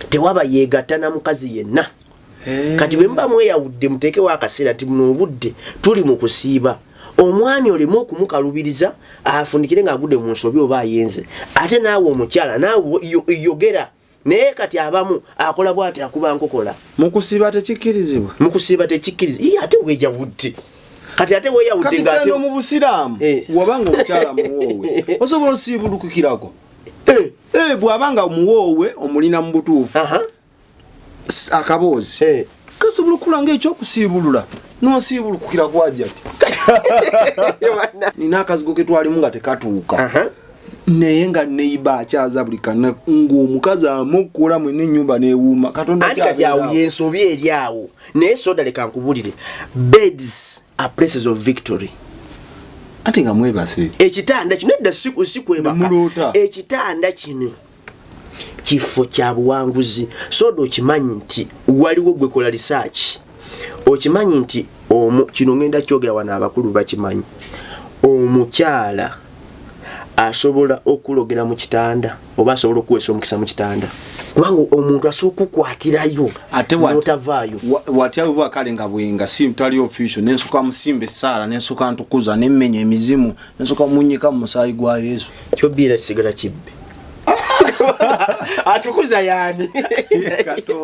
tewaba yegatta na mukazi yenna. Kati bwe mba mweyawudde muteeke wa akaseera nti muno obudde tuli mu kusiiba. Omwami olemu okumukalubiriza afundikire ng'agudde mu nsobi oba ayenze. Ate naawe omukyala naawe yogera. Naye kati abamu akola bw'ati akuba nkokola. Mukusiiba tekikkirizibwa. Mukusiiba tekikkirizibwa. Ate weeyawudde. Kati ate weeyawudde ng'ate. Kati mu Busiraamu wabanga omukyala muwoowe osobola osiibulukukirako. Bw'abanga muwoowe omulina mu butuufu. Akaboozi. Kasobola okulanga ekyokusiibulula. N'osiibulukukira kwajja ati. Nina akazigo ke twalimu nga tekatuuka. Naye nga neiba akyaza buli kana ng'omukazi amukola mwene ennyumba n'ewuuma. Katonda kati kati awo yensobi eri awo. Naye soda leka nkubulire. Beds are places of victory. Ate nga mwebase. Ekitanda kino edda sikwebaka. Ekitanda kino kifo kya buwanguzi. Soda okimanyi nti waliwo gwe kola research. Okimanyi nti kino ngenda kyogera wana abakulu bakimanyi. Omukyala asobola okulogera mu kitanda oba asobola okuweesa omukisa mu kitanda. Kubanga omuntu asooka okukwatirayo ate n'otavaayo. Watyawe bwakale nga bwenga si mutali official n'ensooka musimba essaala n'ensooka ntukuza n'emmenya emizimu n'ensooka munnyika mu musaayi gwa Yesu. Kyobbiira kisigala kibbe. Atukuza yani.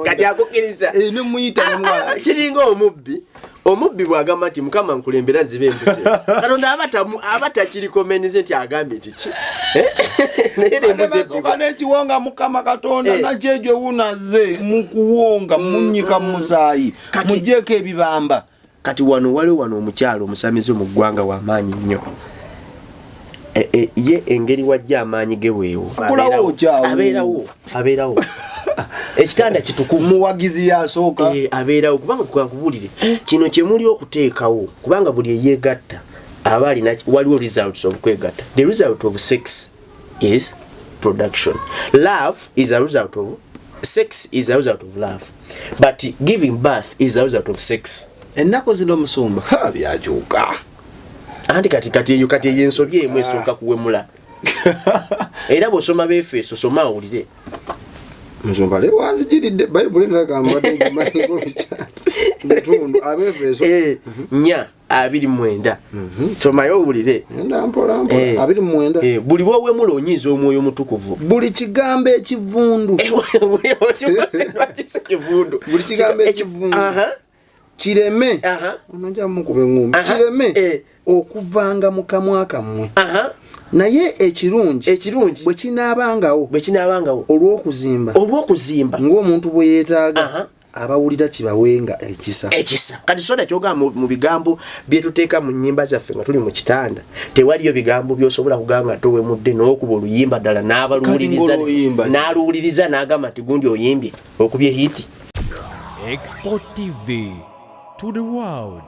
Kati akukkiriza. Ne muyita mwana. Kiringa omubbi. Omubbi bwagamba nti Mukama nkulembera zibe embuse. Katonda abatakirikomenize nti agambe kiki. Nere mbuze soka n'ekiwonga Mukama Katonda nakyejwe wunaze mukuwonga munnyika mu musaayi. Mujjeeko ebibamba. Kati waliwo omukyalo omusamize mu ggwanga w'amaanyi nnyo. Ye engeri wajja amaanyi ge weewo. Abeerawo. Ekitanda kitukuvu muwagizi yasooka. Abeerawo kubanga twakubulire. Kino kye muli okuteekawo kubanga buli eyeegatta aba alina waliwo results of kwegatta. The result of sex is production. Love is a result of sex is a result of love. But giving birth is a result of sex. Ennaku zino musumba byajuuka. Andi kati yensobye emwe esooka kuwemula. Era bw'osoma Befeso soma awulire. Musumba le wanzijiridde Bible n'agamba nti mayigo bicha. Mutundu Abefeso 4:29. Somayo owulire. Enda mpola 29. Buli bw'owemula onyiiza omwoyo mutukuvu. Buli kigambo ekivundu. Buli kigambo ekivundu. Kireme. Onajja mukube ngumbi. Kireme. Okuvanga mu kamwa kammwe. Naye ekirungi bwe kinaabangawo olw'okuzimba ng'omuntu bwe yeetaaga abawulira kibawenga ekisa. Kati soda kyogamba mu bigambo bye tuteeka mu nnyimba zaffe nga tuli mu kitanda tewaliyo bigambo by'osobola kugamba nga towemudde n'okuba oluyimba ddala n'aluwuliriza n'agamba nti gundi oyimbye okubye hiti. Export TV to the world.